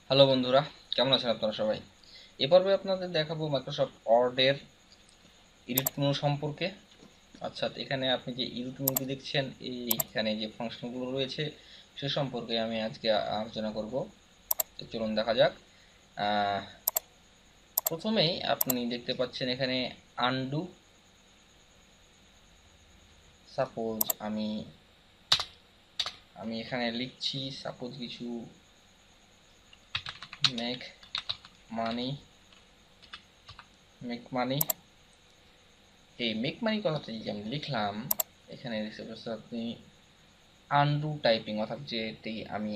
Hello বন্ধুরা, কেমন আছেন আপনারা সবাই? এ পর্বে আপনাদের দেখাবো মাইক্রোসফট ওয়ার্ডের এডিট মেনু সম্পর্কে। অর্থাৎ এখানে আপনি যে এডিট মেনুটি দেখছেন, এইখানে যে ফাংশনগুলো রয়েছে সে সম্পর্কে আমি আজকে আলোচনা করব। তো চলুন দেখা যাক। আহ, প্রথমেই আপনি দেখতে পাচ্ছেন এখানে আনডু। সাপোজ আমি আমি এখানে লিখছি সাপোজ কিছু মেক মানি মেক মানি। এই মেক মানি কথাটা যে আমি লিখলাম, এখানে আপনি আনডু টাইপিং, অর্থাৎ যেটি আমি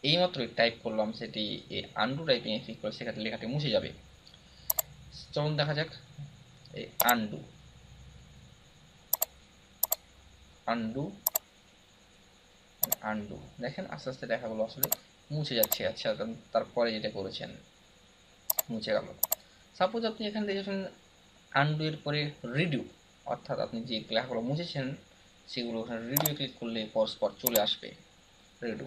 এইমাত্র টাইপ করলাম সেটি এই আনডু টাইপিংয়ে ক্লিক করে সেক্ষেত্রে লেখাটি মুছে যাবে। চলুন দেখা যাক। এই আনডু আনডু আনডু দেখেন আস্তে আস্তে লেখাগুলো আসলে মুছে যাচ্ছে। আচ্ছা, তারপরে যেটা করেছেন মুছে গেল। সাপোজ আপনি এখানে দেখেছেন আনডু এর পরে রিডিউ, অর্থাৎ আপনি যে লেখাগুলো মুছেছেন সেগুলো ওখানে রিডিউ ক্লিক করলে পরস্পর চলে আসবে। রিডু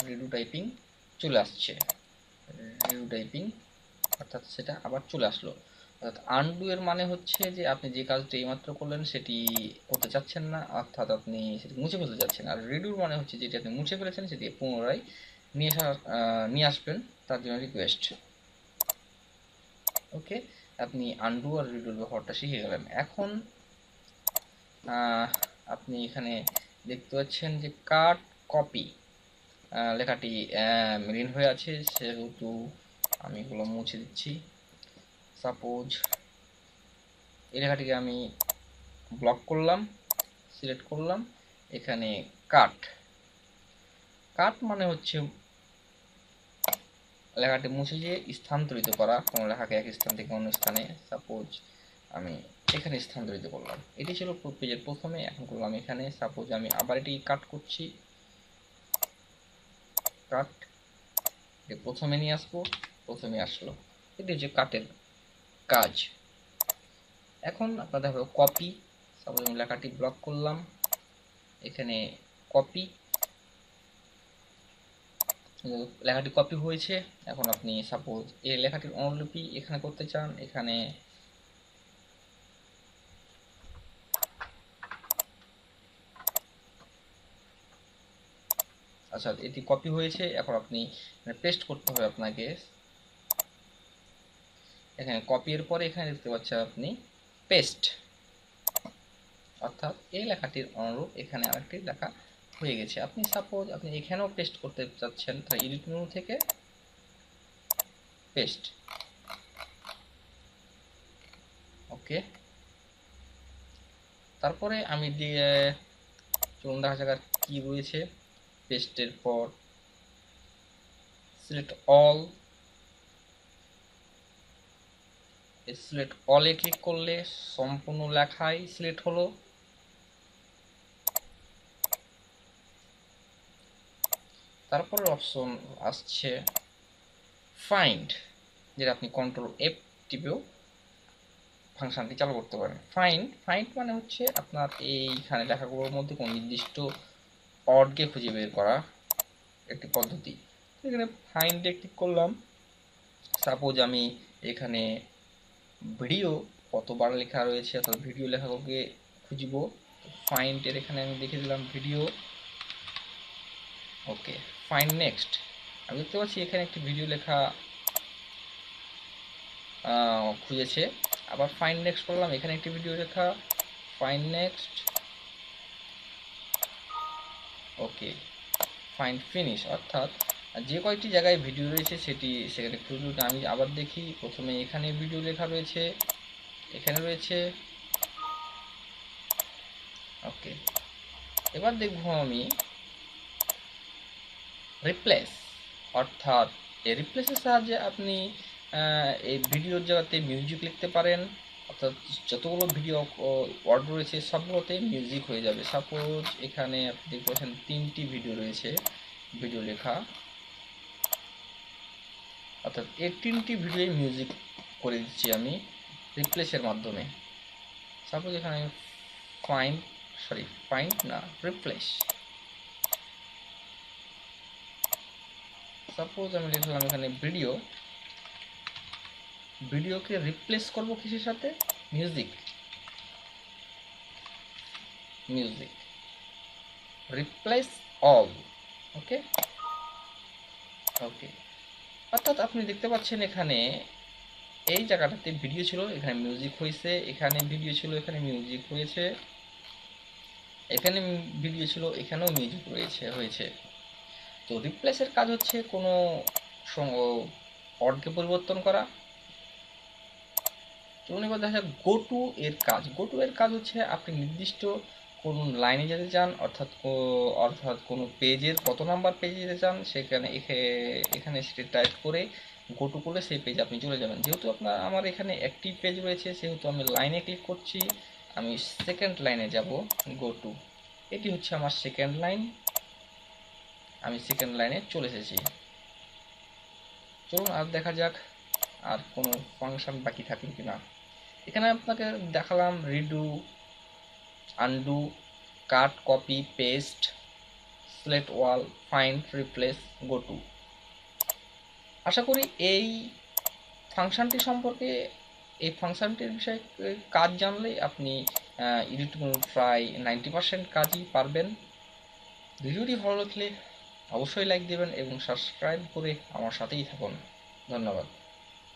রিডু টাইপিং চলে আসছে। রিডু টাইপিং অর্থাৎ সেটা আবার চলে আসলো। অর্থাৎ আনডু এর মানে হচ্ছে যে আপনি যে কাজটি এইমাত্র করলেন সেটি করতে চাচ্ছেন না, অর্থাৎ আপনি সেটি মুছে ফেলতে চাচ্ছেন। আর রিডুর মানে হচ্ছে যেটি আপনি মুছে ফেলেছেন সেটি পুনরায় নিয়ে আসবেন, তার জন্য রিকোয়েস্ট। ওকে, আপনি আনডু আর রিডুর ব্যবহারটা শিখে গেলেন। এখন আপনি এখানে দেখতে পাচ্ছেন যে কাট কপি লেখাটি মলিন হয়ে আছে, সেহেতু আমি এগুলো মুছে দিচ্ছি। সাপোজ এই লেখাটিকে আমি ব্লক করলাম, সিলেক্ট করলাম, এখানে কাট। কাট মানে হচ্ছে লেখাটি মুছে যে স্থানান্তরিত করা, কোনো লেখাকে এক স্থান থেকে অন্য স্থানে। সাপোজ আমি এখানে স্থানান্তরিত করলাম, এটি ছিল পেজের প্রথমে, এখন করলাম এখানে। সাপোজ আমি আবার এটি কাট করছি, কাট প্রথমে নিয়ে আসবো, প্রথমে আসলো। এটি হচ্ছে কাটের কাজ। এখন আপনাদের হবে কপি। সাপোজ আমি লেখাটি ব্লক করলাম, এখানে কপি, লেখাটি কপি হয়েছে। এখন আপনি সাপোজ এই লেখাটির অনুলিপি এখানে করতে চান, এখানে আচ্ছা এটি কপি হয়েছে, এখন আপনি পেস্ট করতে হবে আপনাকে। এখানে কপি এর পরে এখানে দেখতে পাচ্ছেন আপনি পেস্ট, অর্থাৎ এই লেখাটির অনুরূপ এখানে আরেকটি লেখা হয়ে গেছে। আপনি সাপোজ আপনি এখানেও পেস্ট করতে চাচ্ছেন, তাহলে এডিট মেনু থেকে পেস্ট। ওকে, তারপরে আমি দিয়ে চলুন দেখা যাক আর কি রয়েছে। পেস্টের পর সিলেক্ট অল, সিলেক্ট অলে ক্লিক করলে সম্পূর্ণ লেখাই সিলেক্ট হলো। তারপরে অপশন আসছে ফাইন্ড, যেটা আপনি কন্ট্রোল এফ টিপেও ফাংশনটি চালু করতে পারেন। ফাইন্ড ফাইন্ড মানে হচ্ছে আপনার এইখানে লেখাগুলোর মধ্যে কোনো নির্দিষ্ট অর্ডকে খুঁজে বের করা একটি পদ্ধতি। এখানে ফাইন্ডে ক্লিক করলাম। সাপোজ আমি এখানে ভিডিও কতবার লেখা রয়েছে, অর্থাৎ ভিডিও লেখাগুলোকে খুঁজব। ফাইন্ডের এখানে আমি দেখে দিলাম ভিডিও। ওকে, ফাইন্ড নেক্সট। আমি দেখতে পাচ্ছি এখানে একটি ভিডিও লেখা খুঁজেছে। আবার ফাইন্ড নেক্সট করলাম, এখানে একটি ভিডিও লেখা, ফাইন্ড নেক্সট। ওকে, ফাইন্ড ফিনিশ, অর্থাৎ যে কয়েকটি জায়গায় ভিডিও রয়েছে সেখানে খুঁজতে আমি আবার দেখি। প্রথমে এখানে ভিডিও লেখা রয়েছে, এখানে রয়েছে। ওকে, এবার দেখব আমি রিপ্লেস, অর্থাৎ এই রিপ্লেসের সাহায্যে আপনি এই ভিডিওর জায়গাতে মিউজিক লিখতে পারেন, অর্থাৎ যতগুলো ভিডিও ওয়ার্ড রয়েছে সবগুলোতে মিউজিক হয়ে যাবে। সাপোজ এখানে আপনি দেখতে পাচ্ছেন 3টি ভিডিও রয়েছে ভিডিও লেখা, অর্থাৎ এই 3টি ভিডিও মিউজিক করে দিচ্ছি আমি রিপ্লেসের মাধ্যমে। সাপোজ এখানে ফাইন্ড না রিপ্লেস, সাপোজ আমি লিখলাম এখানে ভিডিও, ভিডিওকে রিপ্লেস করব কিসের সাথে? Music, music, replace all. Okay, okay. অর্থাৎ আপনি দেখতে পাচ্ছেন এখানে এই জায়গাটাতে ভিডিও ছিল, এখানে মিউজিক হয়েছে, এখানে ভিডিও ছিল, এখানে মিউজিক হয়েছে, এখানে ভিডিও ছিল, এখানেও মিউজিক হয়েছে। তো রিপ্লেসের কাজ হচ্ছে কোনো অর্ডকে পরিবর্তন করা। চলুন এবার দেখা যাক গো টু এর কাজ। গো টু এর কাজ হচ্ছে আপনি নির্দিষ্ট কোন লাইনে যেতে চান, অর্থাৎ কোনো পেজের কত নাম্বার পেজে যেতে চান সেখানে এখানে সেটা টাইপ করে গো টু করলে সেই পেজে আপনি চলে যাবেন। যেহেতু আমার এখানে একটি পেজ রয়েছে সেহেতু আমি লাইনে ক্লিক করছি, আমি সেকেন্ড লাইনে যাব, গো টু। এটি হচ্ছে আমার সেকেন্ড লাইন, আমি সেকেন্ড লাইনে চলে এসেছি। চলুন আর দেখা যাক আর কোনো ফাংশন বাকি থাকে কিনা। এখানে আপনাকে দেখালাম redo, undo, cut, copy, paste, select all, find, replace, go to. আশা করি এই ফাংশনটি সম্পর্কে, এই ফাংশনটির বিষয়ে কাজ জানলে আপনি এডিটিং প্রায় 90% কাজই পারবেন। ভিডিওটি ভালো লাগলে অবশ্যই লাইক দেবেন এবং সাবস্ক্রাইব করে আমার সাথেই থাকুন। ধন্যবাদ।